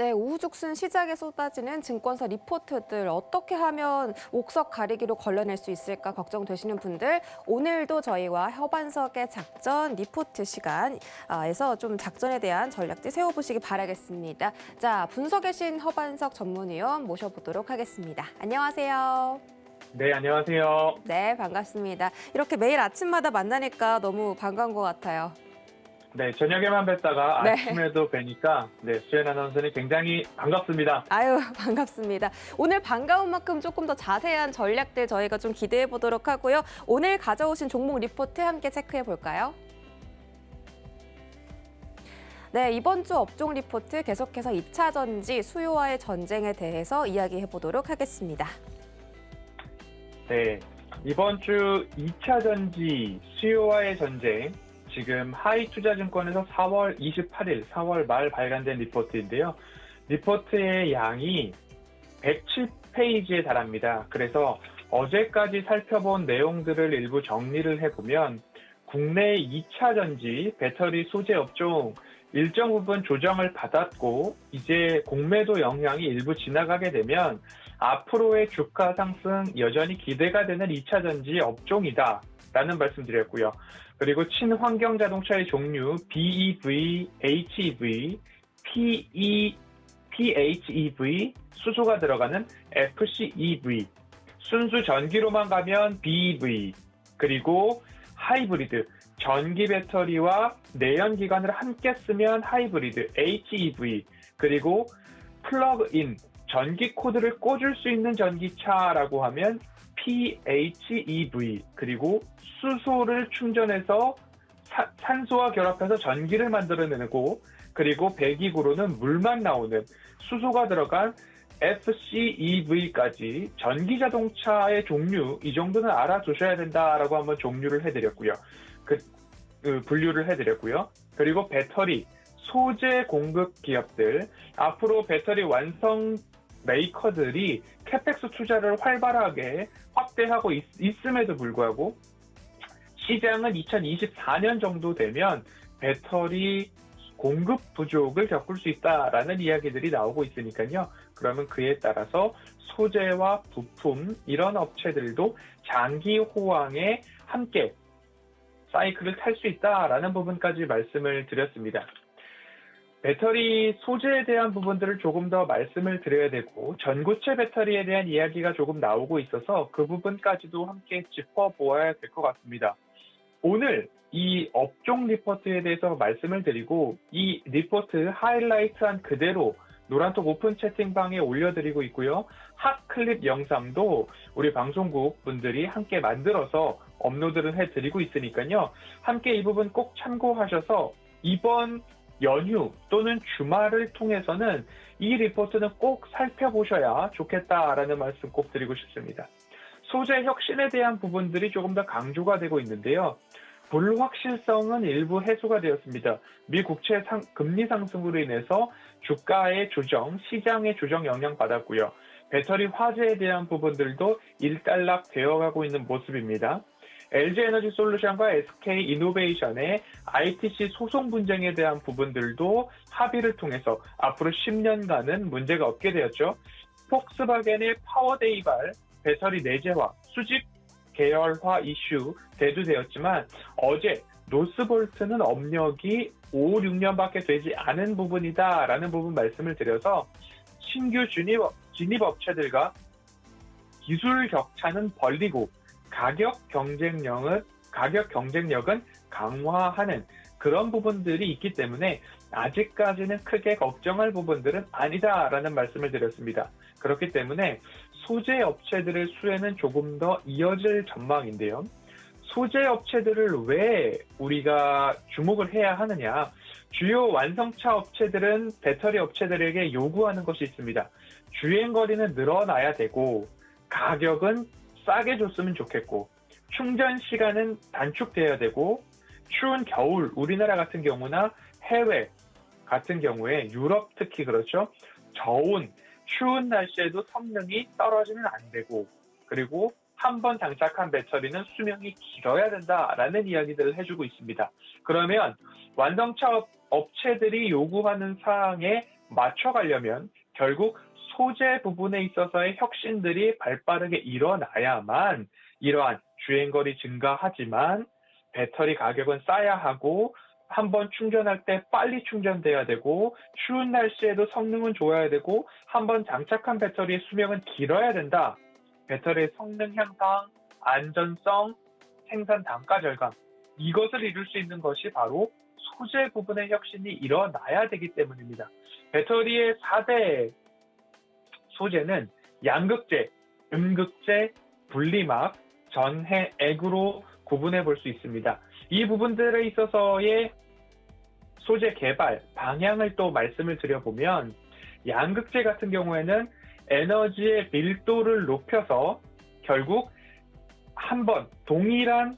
네, 우후죽순 시장에 쏟아지는 증권사 리포트들 어떻게 하면 옥석 가리기로 걸러낼 수 있을까 걱정되시는 분들, 오늘도 저희와 협안석의 작전 리포트 시간에서 좀 작전에 대한 전략들 세워보시기 바라겠습니다. 자, 분석의 신 협안석 전문위원 모셔보도록 하겠습니다. 안녕하세요. 네, 안녕하세요. 네, 반갑습니다. 이렇게 매일 아침마다 만나니까 너무 반가운 것 같아요. 네, 저녁에만 뵀다가 네. 아침에도 뵈니까 수연 아나운서님 굉장히 반갑습니다. 아유, 반갑습니다. 오늘 반가운 만큼 조금 더 자세한 전략들 저희가 좀 기대해 보도록 하고요. 오늘 가져오신 종목 리포트 함께 체크해 볼까요? 네, 이번 주 업종 리포트 계속해서 2차 전지 수요와의 전쟁에 대해서 이야기해 보도록 하겠습니다. 네, 이번 주 2차 전지 수요와의 전쟁, 지금 하이투자증권에서 4월 28일, 4월 말 발간된 리포트인데요. 리포트의 양이 107페이지에 달합니다. 그래서 어제까지 살펴본 내용들을 일부 정리를 해보면 국내 2차 전지 배터리 소재 업종 일정 부분 조정을 받았고 이제 공매도 영향이 일부 지나가게 되면 앞으로의 주가 상승 여전히 기대가 되는 2차 전지 업종이다 라는 말씀드렸고요. 그리고 친환경 자동차의 종류 BEV, HEV, PHEV, 수소가 들어가는 FCEV, 순수 전기로만 가면 BEV, 그리고 하이브리드, 전기 배터리와 내연기관을 함께 쓰면 하이브리드, HEV, 그리고 플러그인, 전기 코드를 꽂을 수 있는 전기차라고 하면 PHEV, 그리고 수소를 충전해서 산소와 결합해서 전기를 만들어내고, 그리고 배기구로는 물만 나오는 수소가 들어간 FCEV까지 전기 자동차의 종류, 이 정도는 알아두셔야 된다라고 한번 종류를 해드렸고요. 분류를 해드렸고요. 그리고 배터리, 소재 공급 기업들, 앞으로 배터리 완성 메이커들이 캐펙스 투자를 활발하게 확대하고 있음에도 불구하고 시장은 2024년 정도 되면 배터리 공급 부족을 겪을 수 있다라는 이야기들이 나오고 있으니까요. 그러면 그에 따라서 소재와 부품 이런 업체들도 장기 호황에 함께 사이클을 탈 수 있다라는 부분까지 말씀을 드렸습니다. 배터리 소재에 대한 부분들을 조금 더 말씀을 드려야 되고 전고체 배터리에 대한 이야기가 조금 나오고 있어서 그 부분까지도 함께 짚어보아야 될 것 같습니다. 오늘 이 업종 리포트에 대해서 말씀을 드리고 이 리포트 하이라이트한 그대로 노란톡 오픈 채팅방에 올려드리고 있고요. 핫 클립 영상도 우리 방송국 분들이 함께 만들어서 업로드를 해드리고 있으니까요. 함께 이 부분 꼭 참고하셔서 이번 연휴 또는 주말을 통해서는 이 리포트는 꼭 살펴보셔야 좋겠다라는 말씀 꼭 드리고 싶습니다. 소재 혁신에 대한 부분들이 조금 더 강조가 되고 있는데요. 불확실성은 일부 해소가 되었습니다. 미 국채 금리 상승으로 인해서 주가의 조정, 시장의 조정 영향받았고요. 배터리 화재에 대한 부분들도 일단락 되어가고 있는 모습입니다. LG에너지솔루션과 SK이노베이션의 ITC 소송 분쟁에 대한 부분들도 합의를 통해서 앞으로 10년간은 문제가 없게 되었죠. 폭스바겐의 파워데이발 배터리 내재화, 수직 계열화 이슈 대두되었지만 어제 노스볼트는 업력이 5, 6년밖에 되지 않은 부분이다라는 부분 말씀을 드려서 신규 진입 업체들과 기술 격차는 벌리고 가격 경쟁력은 강화하는 그런 부분들이 있기 때문에 아직까지는 크게 걱정할 부분들은 아니다라는 말씀을 드렸습니다. 그렇기 때문에 소재 업체들의 수혜는 조금 더 이어질 전망인데요. 소재 업체들을 왜 우리가 주목을 해야 하느냐? 주요 완성차 업체들은 배터리 업체들에게 요구하는 것이 있습니다. 주행거리는 늘어나야 되고 가격은 싸게 줬으면 좋겠고 충전 시간은 단축돼야 되고 추운 겨울 우리나라 같은 경우나 해외 같은 경우에 유럽 특히 그렇죠. 추운 날씨에도 성능이 떨어지면 안 되고 그리고 한 번 장착한 배터리는 수명이 길어야 된다라는 이야기들을 해주고 있습니다. 그러면 완성차 업체들이 요구하는 사항에 맞춰가려면 결국 소재 부분에 있어서의 혁신들이 발빠르게 일어나야만 이러한 주행거리 증가하지만 배터리 가격은 싸야 하고 한번 충전할 때 빨리 충전돼야 되고 추운 날씨에도 성능은 좋아야 되고 한번 장착한 배터리의 수명은 길어야 된다. 배터리의 성능 향상, 안전성, 생산 단가 절감 이것을 이룰 수 있는 것이 바로 소재 부분의 혁신이 일어나야 되기 때문입니다. 배터리의 4대 소재는 양극재, 음극재, 분리막, 전해, 액으로 구분해 볼 수 있습니다. 이 부분들에 있어서의 소재 개발 방향을 또 말씀을 드려보면 양극재 같은 경우에는 에너지의 밀도를 높여서 결국 한번 동일한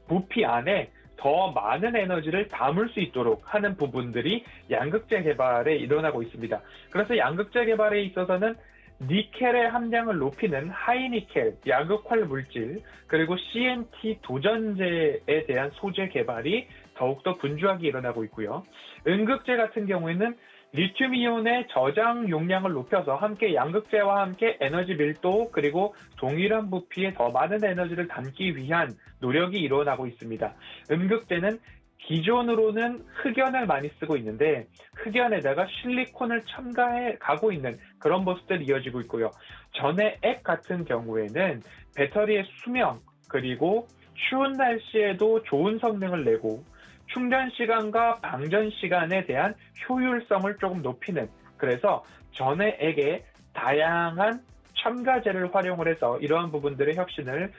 부피 안에 더 많은 에너지를 담을 수 있도록 하는 부분들이 양극재 개발에 일어나고 있습니다. 그래서 양극재 개발에 있어서는 니켈의 함량을 높이는 하이니켈, 야극활 물질, 그리고 CNT 도전제에 대한 소재 개발이 더욱더 분주하게 일어나고 있고요. 음극재 같은 경우에는 리튬이온의 저장 용량을 높여서 함께 양극재와 함께 에너지 밀도 그리고 동일한 부피에 더 많은 에너지를 담기 위한 노력이 일어나고 있습니다. 음극재는 기존으로는 흑연을 많이 쓰고 있는데 흑연에다가 실리콘을 첨가해 가고 있는 그런 모습들이 이어지고 있고요. 전해 액 같은 경우에는 배터리의 수명 그리고 추운 날씨에도 좋은 성능을 내고 충전 시간과 방전 시간에 대한 효율성을 조금 높이는 그래서 전해 액에 다양한 첨가제를 활용을 해서 이러한 부분들의 혁신을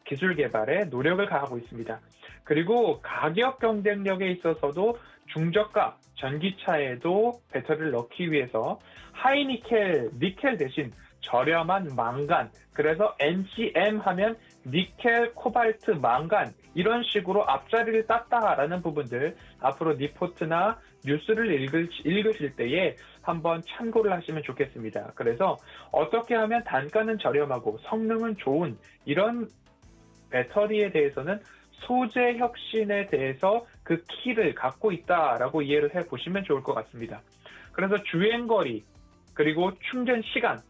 기술 개발에 노력을 가하고 있습니다. 그리고 가격 경쟁력에 있어서도 중저가 전기차에도 배터리를 넣기 위해서 하이니켈, 니켈 대신 저렴한 망간, 그래서 NCM 하면 니켈, 코발트, 망간 이런 식으로 앞자리를 땄다라는 부분들 앞으로 니포트나 뉴스를 읽으실 때에 한번 참고를 하시면 좋겠습니다. 그래서 어떻게 하면 단가는 저렴하고 성능은 좋은 이런 배터리에 대해서는 소재 혁신에 대해서 그 키를 갖고 있다라고 이해를 해보시면 좋을 것 같습니다. 그래서 주행거리, 그리고 충전 시간,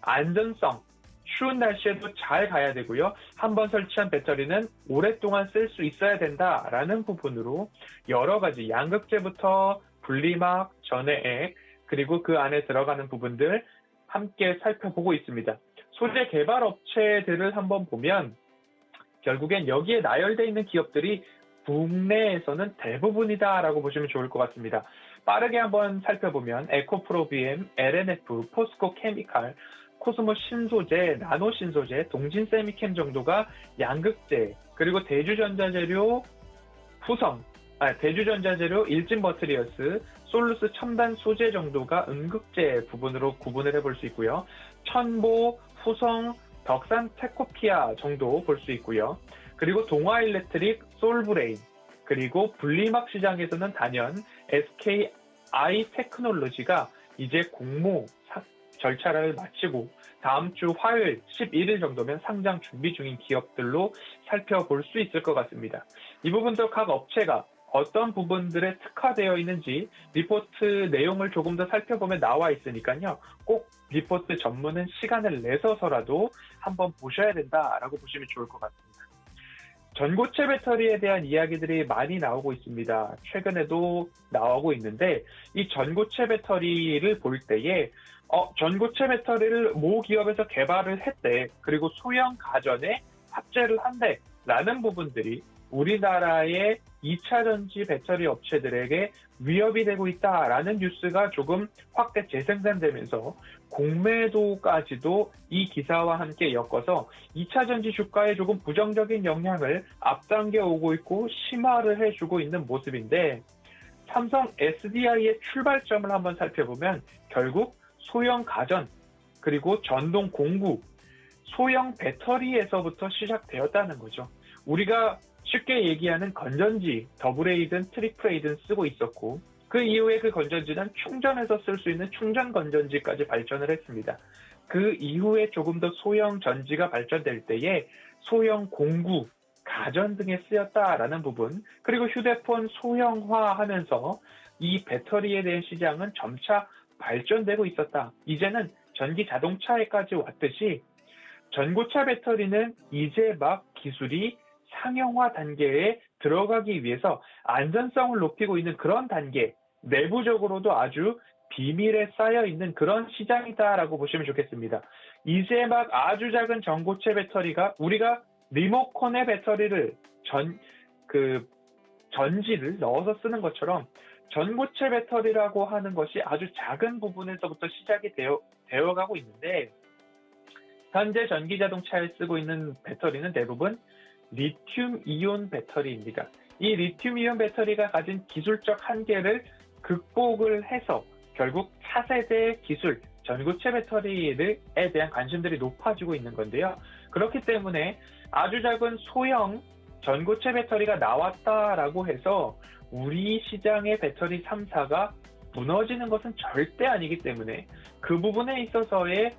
안전성, 추운 날씨에도 잘 가야 되고요. 한번 설치한 배터리는 오랫동안 쓸 수 있어야 된다라는 부분으로 여러 가지 양극재부터 분리막, 전해액, 그리고 그 안에 들어가는 부분들 함께 살펴보고 있습니다. 소재 개발 업체들을 한번 보면 결국엔 여기에 나열되어 있는 기업들이 국내에서는 대부분이다라고 보시면 좋을 것 같습니다. 빠르게 한번 살펴보면 에코프로 BM, LNF, 포스코 케미칼, 코스모 신소재, 나노 신소재, 동진 세미캠 정도가 양극재, 그리고 대주전자재료 대주전자재료 일진 머트리얼스, 솔루스 첨단 소재 정도가 음극재 부분으로 구분을 해볼 수 있고요. 천보, 후성, 덕산 테코피아 정도 볼 수 있고요. 그리고 동아일렉트릭, 솔브레인, 그리고 분리막 시장에서는 단연 SKI 테크놀로지가 이제 공모 절차를 마치고 다음 주 화요일 11일 정도면 상장 준비 중인 기업들로 살펴볼 수 있을 것 같습니다. 이 부분도 각 업체가 어떤 부분들에 특화되어 있는지 리포트 내용을 조금 더 살펴보면 나와 있으니까요. 꼭 리포트 전문은 시간을 내서서라도 한번 보셔야 된다라고 보시면 좋을 것 같습니다. 전고체 배터리에 대한 이야기들이 많이 나오고 있습니다. 최근에도 나오고 있는데 이 전고체 배터리를 볼 때에 전고체 배터리를 모 기업에서 개발을 했대. 그리고 소형 가전에 탑재를 한대. 라는 부분들이 우리나라의 2차 전지 배터리 업체들에게 위협이 되고 있다라는 뉴스가 조금 확대 재생산되면서 공매도까지도 이 기사와 함께 엮어서 2차 전지 주가에 조금 부정적인 영향을 앞당겨 오고 있고 심화를 해주고 있는 모습인데 삼성 SDI의 출발점을 한번 살펴보면 결국 소형 가전 그리고 전동 공구 소형 배터리에서부터 시작되었다는 거죠. 우리가 쉽게 얘기하는 건전지, 더블A든 트리플A든 쓰고 있었고 그 이후에 그 건전지는 충전해서 쓸 수 있는 충전 건전지까지 발전을 했습니다. 그 이후에 조금 더 소형 전지가 발전될 때에 소형 공구, 가전 등에 쓰였다라는 부분, 그리고 휴대폰 소형화하면서 이 배터리에 대한 시장은 점차 발전되고 있었다. 이제는 전기 자동차에까지 왔듯이 전고체 배터리는 이제 막 기술이 상용화 단계에 들어가기 위해서 안전성을 높이고 있는 그런 단계, 내부적으로도 아주 비밀에 쌓여 있는 그런 시장이다라고 보시면 좋겠습니다. 이제 막 아주 작은 전고체 배터리가 우리가 리모컨의 배터리를 전지를 넣어서 쓰는 것처럼 전고체 배터리라고 하는 것이 아주 작은 부분에서부터 시작이 되어가고 있는데, 현재 전기 자동차에 쓰고 있는 배터리는 대부분 리튬 이온 배터리입니다. 이 리튬 이온 배터리가 가진 기술적 한계를 극복을 해서 결국 차세대 기술 전고체 배터리에 대한 관심들이 높아지고 있는 건데요. 그렇기 때문에 아주 작은 소형 전고체 배터리가 나왔다라고 해서 우리 시장의 배터리 3사가 무너지는 것은 절대 아니기 때문에 그 부분에 있어서의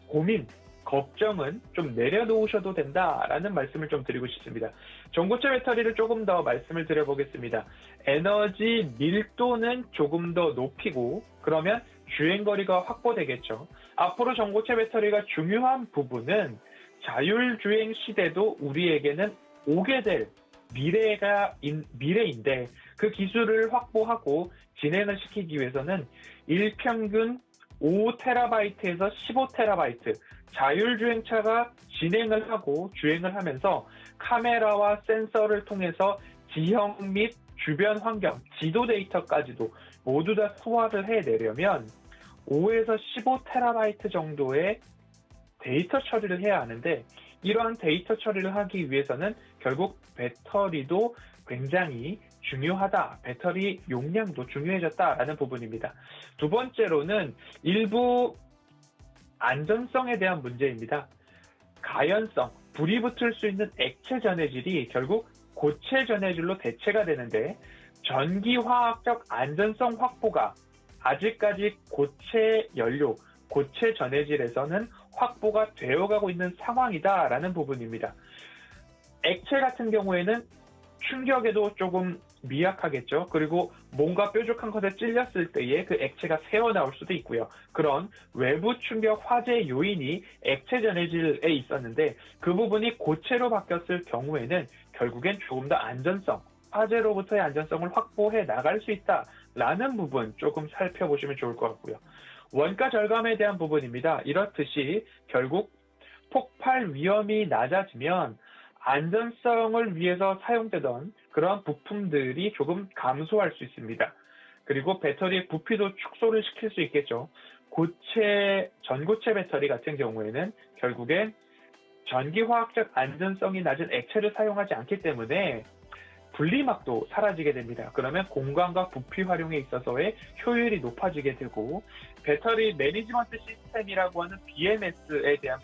고민, 걱정은 좀 내려놓으셔도 된다라는 말씀을 좀 드리고 싶습니다. 전고체 배터리를 조금 더 말씀을 드려보겠습니다. 에너지 밀도는 조금 더 높이고 그러면 주행거리가 확보되겠죠. 앞으로 전고체 배터리가 중요한 부분은 자율주행 시대도 우리에게는 오게 될 미래인데, 그 기술을 확보하고 진행을 시키기 위해서는 일평균 5TB에서 15TB 자율주행차가 진행을 하고 주행을 하면서 카메라와 센서를 통해서 지형 및 주변 환경, 지도 데이터까지도 모두 다 소화를 해내려면 5에서 15TB 정도의 데이터 처리를 해야 하는데, 이러한 데이터 처리를 하기 위해서는 결국 배터리도 굉장히 중요하다. 배터리 용량도 중요해졌다라는 부분입니다. 두 번째로는 일부 안전성에 대한 문제입니다. 가연성, 불이 붙을 수 있는 액체 전해질이 결국 고체 전해질로 대체가 되는데, 전기화학적 안전성 확보가 아직까지 고체 연료, 고체 전해질에서는 확보가 되어가고 있는 상황이다라는 부분입니다. 액체 같은 경우에는 충격에도 조금 미약하겠죠. 그리고 뭔가 뾰족한 것에 찔렸을 때에 그 액체가 새어나올 수도 있고요. 그런 외부 충격 화재 요인이 액체 전해질에 있었는데, 그 부분이 고체로 바뀌었을 경우에는 결국엔 조금 더 안전성, 화재로부터의 안전성을 확보해 나갈 수 있다라는 부분 조금 살펴보시면 좋을 것 같고요. 원가 절감에 대한 부분입니다. 이렇듯이 결국 폭발 위험이 낮아지면 안전성을 위해서 사용되던 그런 부품들이 조금 감소할 수 있습니다. 그리고 배터리의 부피도 축소를 시킬 수 있겠죠. 전고체 배터리 같은 경우에는 결국엔 전기화학적 안전성이 낮은 액체를 사용하지 않기 때문에 분리막도 사라지게 됩니다. 그러면 공간과 부피 활용에 있어서의 효율이 높아지게 되고, 배터리 매니지먼트 시스템이라고 하는 BMS에 대한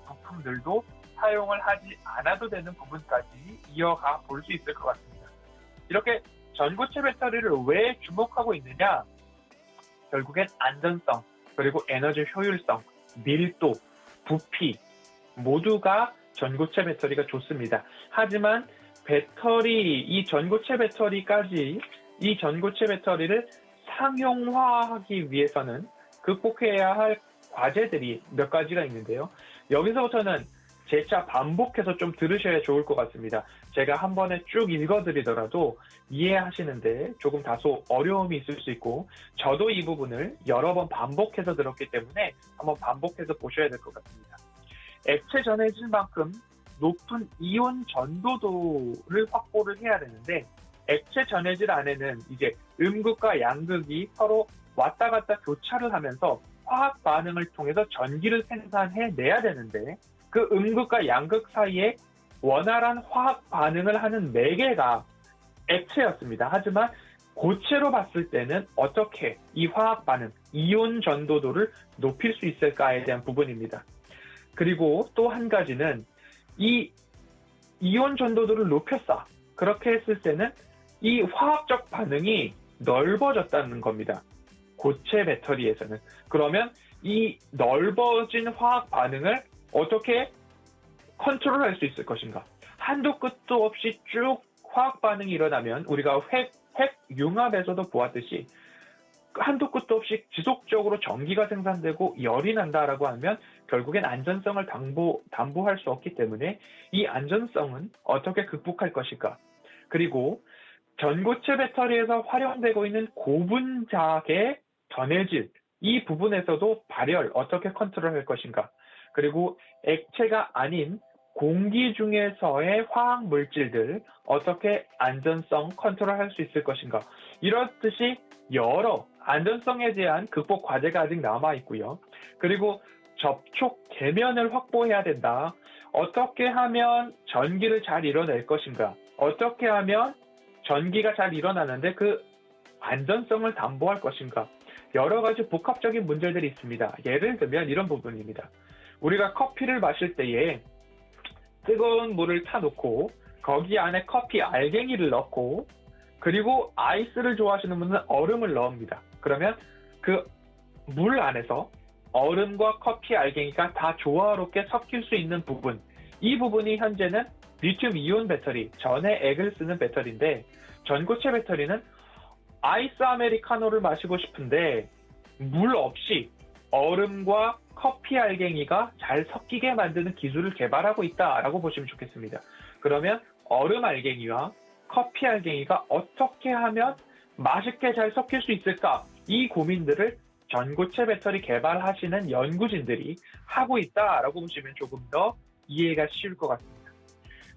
부품들도 사용을 하지 않아도 되는 부분까지 이어가 볼 수 있을 것 같습니다. 이렇게 전고체 배터리를 왜 주목하고 있느냐? 결국엔 안전성, 그리고 에너지 효율성, 밀도, 부피 모두가 전고체 배터리가 좋습니다. 하지만 이 전고체 배터리를 상용화하기 위해서는 극복해야 할 과제들이 몇 가지가 있는데요. 여기서부터는 재차 반복해서 좀 들으셔야 좋을 것 같습니다. 제가 한 번에 쭉 읽어드리더라도 이해하시는데 조금 다소 어려움이 있을 수 있고, 저도 이 부분을 여러 번 반복해서 들었기 때문에 한번 반복해서 보셔야 될 것 같습니다. 액체 전해질만큼 높은 이온 전도도를 확보를 해야 되는데, 액체 전해질 안에는 이제 음극과 양극이 서로 왔다 갔다 교차를 하면서 화학 반응을 통해서 전기를 생산해내야 되는데, 그 음극과 양극 사이에 원활한 화학 반응을 하는 매개가 액체였습니다. 하지만 고체로 봤을 때는 어떻게 이 화학 반응, 이온 전도도를 높일 수 있을까에 대한 부분입니다. 그리고 또 한 가지는 이 이온 전도도를 높였어. 그렇게 했을 때는 이 화학적 반응이 넓어졌다는 겁니다. 고체 배터리에서는. 그러면 이 넓어진 화학 반응을 어떻게 컨트롤할 수 있을 것인가? 한도 끝도 없이 쭉 화학 반응이 일어나면 우리가 핵 융합에서도 보았듯이 한도 끝도 없이 지속적으로 전기가 생산되고 열이 난다라고 하면 결국엔 안전성을 담보할 수 없기 때문에 이 안전성은 어떻게 극복할 것일까? 그리고 전고체 배터리에서 활용되고 있는 고분자의 전해질, 이 부분에서도 발열 어떻게 컨트롤할 것인가? 그리고 액체가 아닌 공기 중에서의 화학 물질들 어떻게 안전성 컨트롤할 수 있을 것인가? 이렇듯이 여러 안전성에 대한 극복 과제가 아직 남아 있고요. 그리고 접촉 계면을 확보해야 된다. 어떻게 하면 전기를 잘 이뤄낼 것인가? 어떻게 하면 전기가 잘 일어나는데 그 안전성을 담보할 것인가? 여러 가지 복합적인 문제들이 있습니다. 예를 들면 이런 부분입니다. 우리가 커피를 마실 때에 뜨거운 물을 타놓고 거기 안에 커피 알갱이를 넣고 그리고 아이스를 좋아하시는 분은 얼음을 넣습니다. 그러면 그 물 안에서 얼음과 커피 알갱이가 다 조화롭게 섞일 수 있는 부분, 이 부분이 현재는 리튬 이온 배터리, 전해 액을 쓰는 배터리인데 전고체 배터리는 아이스 아메리카노를 마시고 싶은데 물 없이 얼음과 커피 알갱이가 잘 섞이게 만드는 기술을 개발하고 있다라고 보시면 좋겠습니다. 그러면 얼음 알갱이와 커피 알갱이가 어떻게 하면 맛있게 잘 섞일 수 있을까? 이 고민들을 전고체 배터리 개발하시는 연구진들이 하고 있다라고 보시면 조금 더 이해가 쉬울 것 같습니다.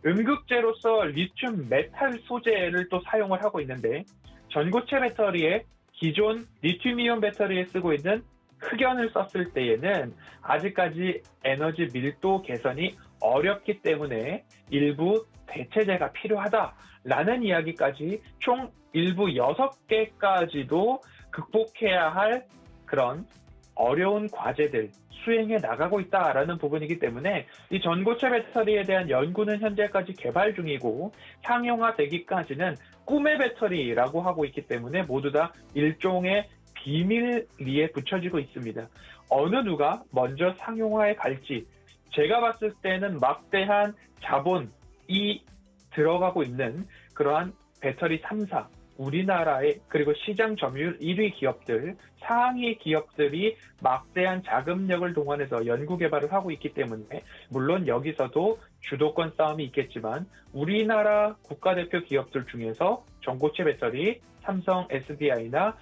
음극재로서 리튬 메탈 소재를 또 사용을 하고 있는데 전고체 배터리에 기존 리튬이온 배터리에 쓰고 있는 흑연을 썼을 때에는 아직까지 에너지 밀도 개선이 어렵기 때문에 일부 대체제가 필요하다라는 이야기까지 총 일부 6개까지도 극복해야 할 그런 어려운 과제들 수행해 나가고 있다라는 부분이기 때문에 이 전고체 배터리에 대한 연구는 현재까지 개발 중이고 상용화되기까지는 꿈의 배터리라고 하고 있기 때문에 모두 다 일종의 비밀리에 붙여지고 있습니다. 어느 누가 먼저 상용화에 갈지 제가 봤을 때는 막대한 자본이 들어가고 있는 그러한 배터리 3사, 우리나라의 그리고 시장 점유율 1위 기업들, 상위 기업들이 막대한 자금력을 동원해서 연구 개발을 하고 있기 때문에 물론 여기서도 주도권 싸움이 있겠지만 우리나라 국가대표 기업들 중에서 전고체 배터리, 삼성 SDI나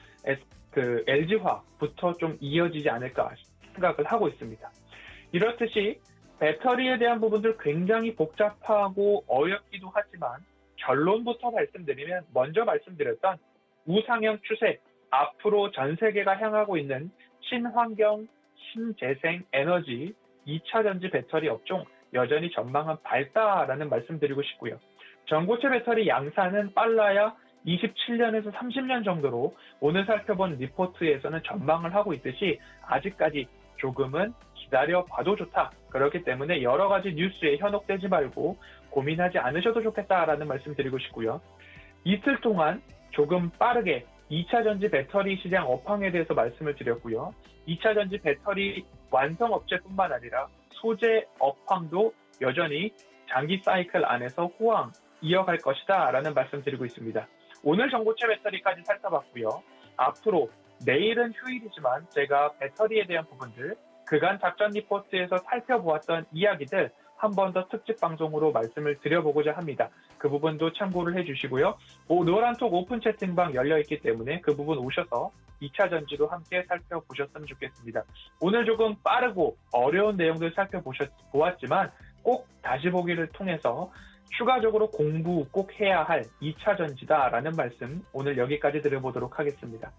LG화부터 좀 이어지지 않을까 생각을 하고 있습니다. 이렇듯이 배터리에 대한 부분들 굉장히 복잡하고 어렵기도 하지만 결론부터 말씀드리면 먼저 말씀드렸던 우상향 추세, 앞으로 전 세계가 향하고 있는 친환경, 신재생 에너지, 2차 전지 배터리 업종 여전히 전망은 밝다라는 말씀드리고 싶고요. 전고체 배터리 양산은 빨라야 27년에서 30년 정도로 오늘 살펴본 리포트에서는 전망을 하고 있듯이 아직까지 조금은 기다려봐도 좋다. 그렇기 때문에 여러 가지 뉴스에 현혹되지 말고 고민하지 않으셔도 좋겠다라는 말씀 드리고 싶고요. 이틀 동안 조금 빠르게 2차 전지 배터리 시장 업황에 대해서 말씀을 드렸고요. 2차 전지 배터리 완성 업체뿐만 아니라 소재 업황도 여전히 장기 사이클 안에서 호황 이어갈 것이다 라는 말씀 드리고 있습니다. 오늘 전고체 배터리까지 살펴봤고요. 앞으로 내일은 휴일이지만 제가 배터리에 대한 부분들 그간 작전 리포트에서 살펴보았던 이야기들 한 번 더 특집 방송으로 말씀을 드려보고자 합니다. 그 부분도 참고를 해주시고요. 노란톡 오픈 채팅방 열려있기 때문에 그 부분 오셔서 2차 전지도 함께 살펴보셨으면 좋겠습니다. 오늘 조금 빠르고 어려운 내용들 살펴보았지만 꼭 다시 보기를 통해서 추가적으로 공부 꼭 해야 할 2차 전지다라는 말씀 오늘 여기까지 드려보도록 하겠습니다.